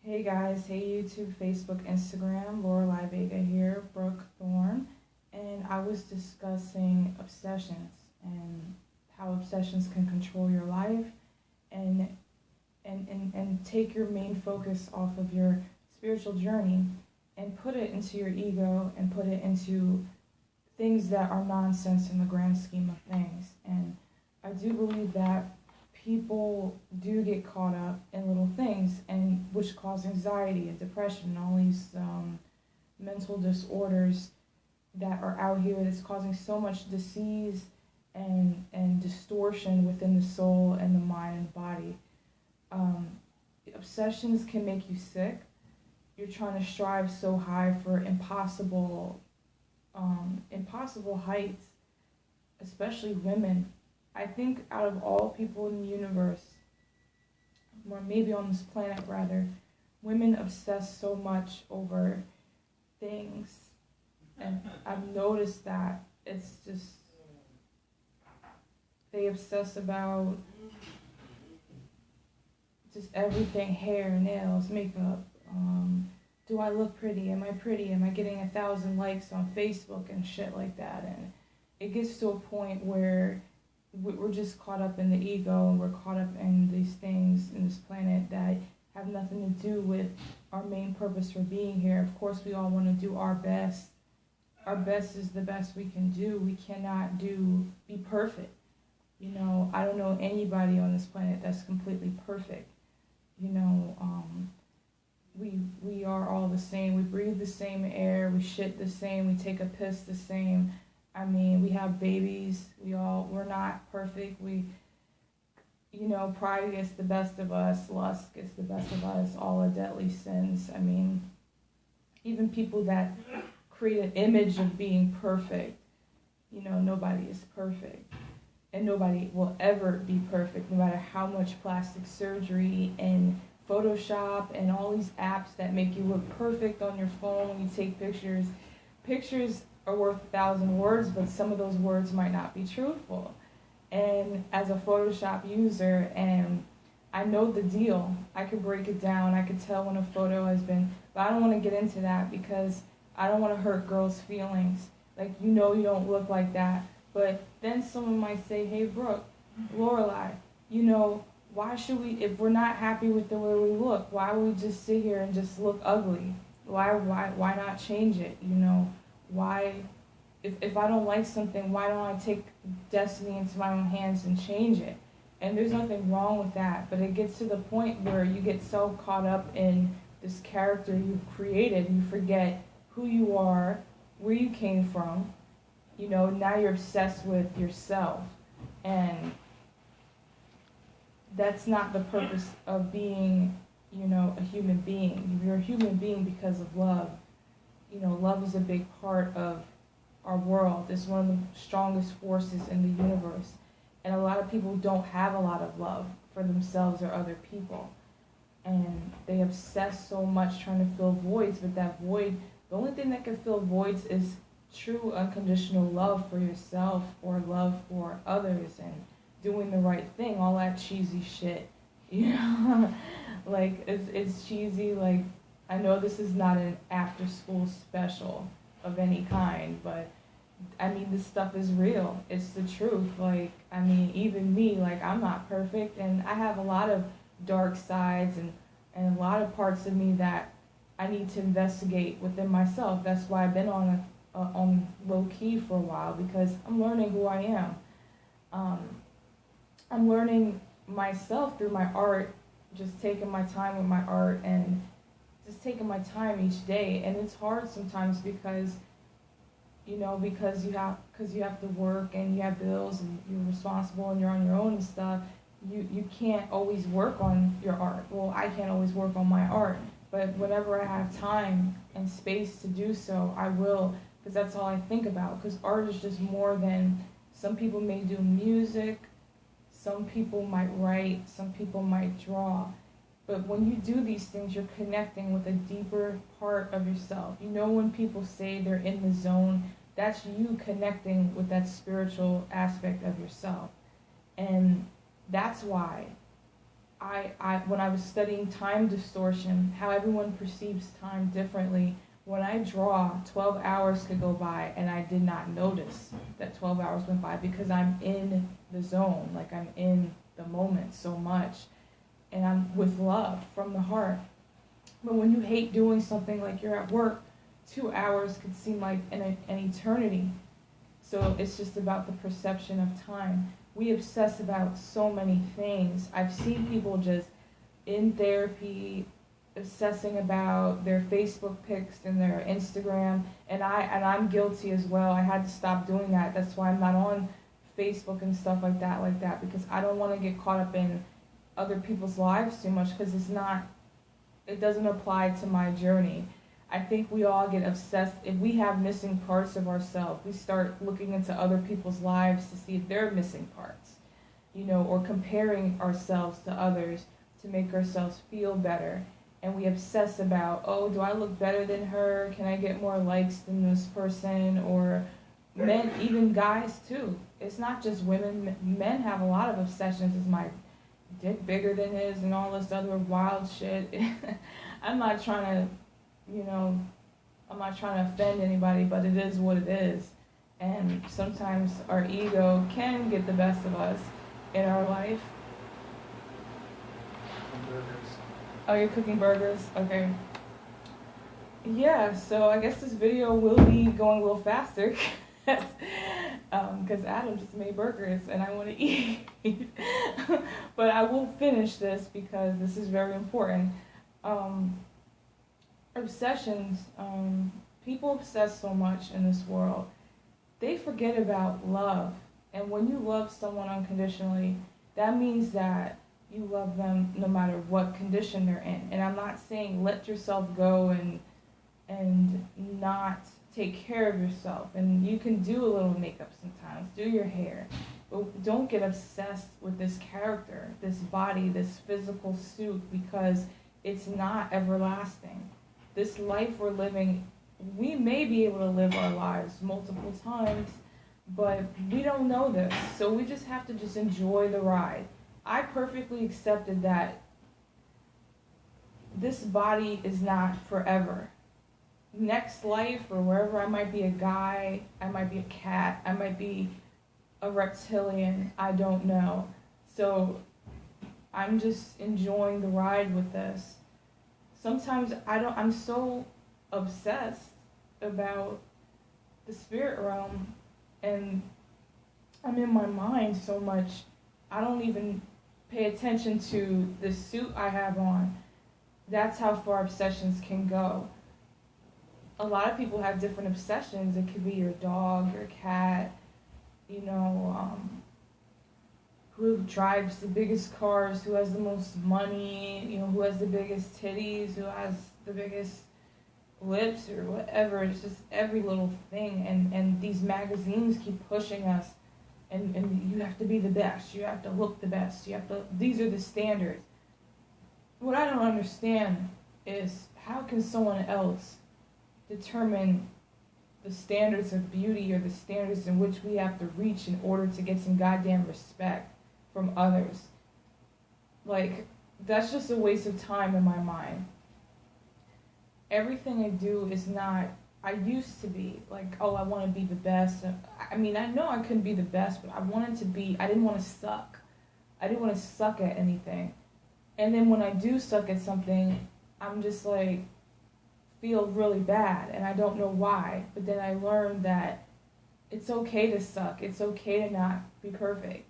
Hey guys, hey YouTube, Facebook, Instagram, Lorelai Vega here, Brooke Thorne, and I was discussing obsessions and how obsessions can control your life and and take your main focus off of your spiritual journey and put it into your ego and put it into things that are nonsense in the grand scheme of things. And I do believe that people do get caught up in little things, and which cause anxiety and depression and all these mental disorders that are out here that's causing so much disease and distortion within the soul and the mind and body. Um, Obsessions can make you sick. You're trying to strive so high for impossible heights, especially women. I think out of all people in the universe, or maybe on this planet rather, women obsess so much over things. And I've noticed that it's just, they obsess about just everything: hair, nails, makeup. Do I look pretty? Am I pretty? Am I getting 1,000 likes on Facebook and shit like that? And it gets to a point where we're just caught up in the ego, and we're caught up in these things in this planet that have nothing to do with our main purpose for being here. Of course, we all want to do our best. Our best is the best we can do. We cannot be perfect. You know, I don't know anybody on this planet that's completely perfect. You know, we are all the same. We breathe the same air. We shit the same. We take a piss the same. I mean, we have babies. We're not perfect. Pride gets the best of us. Lust gets the best of us. All are deadly sins. I mean, even people that create an image of being perfect, nobody is perfect. And nobody will ever be perfect, no matter how much plastic surgery and Photoshop and all these apps that make you look perfect on your phone when you take pictures. Pictures are worth 1,000 words, but some of those words might not be truthful. And as a Photoshop user, and I know the deal. I could break it down. I could tell when a photo has been, but I don't want to get into that because I don't want to hurt girls' feelings. Like, you don't look like that. But then someone might say, hey, Brooke, Lorelai, why should we, if we're not happy with the way we look, why would we just sit here and just look ugly? Why not change it? Why, if I don't like something, why don't I take destiny into my own hands and change it? And there's nothing wrong with that, but it gets to the point where you get so caught up in this character you've created, you forget who you are, where you came from. Now you're obsessed with yourself, and that's not the purpose of being, a human being. You're a human being because of love. Love is a big part of our world. It's one of the strongest forces in the universe. And a lot of people don't have a lot of love for themselves or other people. And they obsess so much trying to fill voids, but that void, the only thing that can fill voids is true unconditional love for yourself or love for others and doing the right thing. All that cheesy shit, like it's cheesy. Like, I know this is not an after school special of any kind, but I mean, this stuff is real. It's the truth. Like, I mean, even me, like, I'm not perfect, and I have a lot of dark sides and a lot of parts of me that I need to investigate within myself. That's why I've been on low key for a while, because I'm learning who I am. I'm learning myself through my art, just taking my time with my art and just taking my time each day. And it's hard sometimes because you have to work and you have bills and you're responsible and you're on your own and stuff. You can't always work on your art. Well, I can't always work on my art, but whenever I have time and space to do so, I will, because that's all I think about. Because art is just more than, some people may do music, some people might write, some people might draw. But when you do these things, you're connecting with a deeper part of yourself. When people say they're in the zone, that's you connecting with that spiritual aspect of yourself. And that's why when I was studying time distortion, how everyone perceives time differently, when I draw, 12 hours could go by and I did not notice that 12 hours went by because I'm in the zone, like I'm in the moment so much, and I'm with love from the heart. But when you hate doing something, like you're at work, 2 hours could seem like an eternity. So it's just about the perception of time. We obsess about so many things. I've seen people just in therapy obsessing about their Facebook pics and their Instagram, and I'm guilty as well. I had to stop doing that. That's why I'm not on Facebook and stuff like that, because I don't want to get caught up in other people's lives too much, because it doesn't apply to my journey. I think we all get obsessed. If we have missing parts of ourselves, we start looking into other people's lives to see if they're missing parts, or comparing ourselves to others to make ourselves feel better. And we obsess about, oh, do I look better than her? Can I get more likes than this person? Or men, even guys too. It's not just women. Men have a lot of obsessions. Is my dick bigger than his and all this other wild shit? I'm not trying to offend anybody, but it is what it is. And sometimes our ego can get the best of us in our life. Oh, you're cooking burgers? Okay. Yeah, so I guess this video will be going a little faster because Adam just made burgers and I want to eat. But I will finish this because this is very important. Obsessions, people obsess so much in this world. They forget about love. And when you love someone unconditionally, that means that you love them no matter what condition they're in. And I'm not saying let yourself go and not take care of yourself. And you can do a little makeup sometimes, do your hair. But don't get obsessed with this character, this body, this physical suit, because it's not everlasting. This life we're living, we may be able to live our lives multiple times, but we don't know this. So we just have to just enjoy the ride. I perfectly accepted that this body is not forever. Next life, or wherever, I might be a guy, I might be a cat, I might be a reptilian, I don't know. So I'm just enjoying the ride with this. Sometimes I'm so obsessed about the spirit realm, and I'm in my mind so much, I don't even pay attention to the suit I have on. That's how far obsessions can go. A lot of people have different obsessions. It could be your dog, your cat, who drives the biggest cars, who has the most money, who has the biggest titties, who has the biggest lips, or whatever. It's just every little thing. And these magazines keep pushing us. And you have to be the best. You have to look the best. These are the standards. What I don't understand is, how can someone else determine the standards of beauty, or the standards in which we have to reach in order to get some goddamn respect from others? Like, that's just a waste of time in my mind. Everything I do is not, I used to be like, oh, I want to be the best. I mean, I know I couldn't be the best, but I didn't want to suck. I didn't want to suck at anything. And then when I do suck at something, I'm just like, feel really bad, and I don't know why. But then I learned that it's okay to suck. It's okay to not be perfect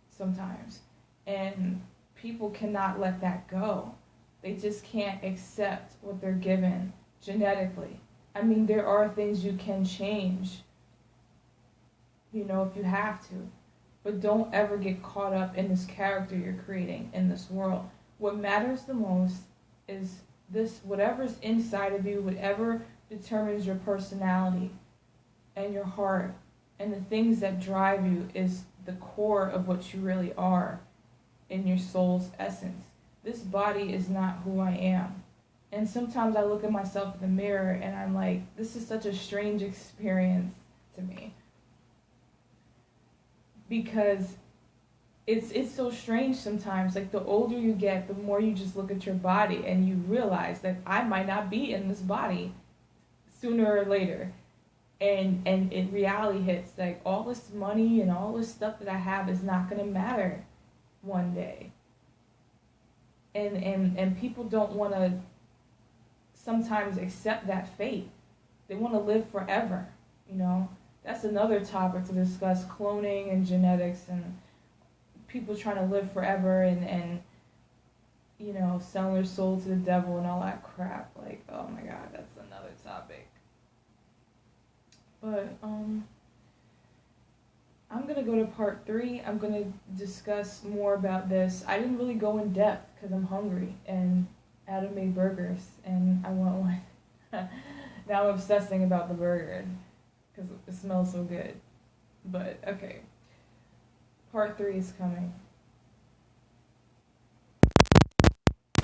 sometimes. And people cannot let that go. They just can't accept what they're given genetically. I mean, there are things you can change, if you have to. But don't ever get caught up in this character you're creating in this world. What matters the most is this, whatever's inside of you, whatever determines your personality and your heart and the things that drive you, is the core of what you really are in your soul's essence. This body is not who I am. And sometimes I look at myself in the mirror and I'm like, this is such a strange experience to me. Because it's so strange sometimes. Like the older you get, the more you just look at your body and you realize that I might not be in this body sooner or later. And it reality hits, like all this money and all this stuff that I have is not gonna matter one day. And people don't wanna sometimes accept that fate. They wanna live forever, you know? That's another topic to discuss, cloning and genetics and people trying to live forever and you know, selling their soul to the devil and all that crap. Like, oh my god, that's another topic. But I'm gonna go to part 3. I'm gonna discuss more about this. I didn't really go in depth because I'm hungry and Adam made burgers and I want one. Now I'm obsessing about the burger because it smells so good. But okay, part 3 is coming.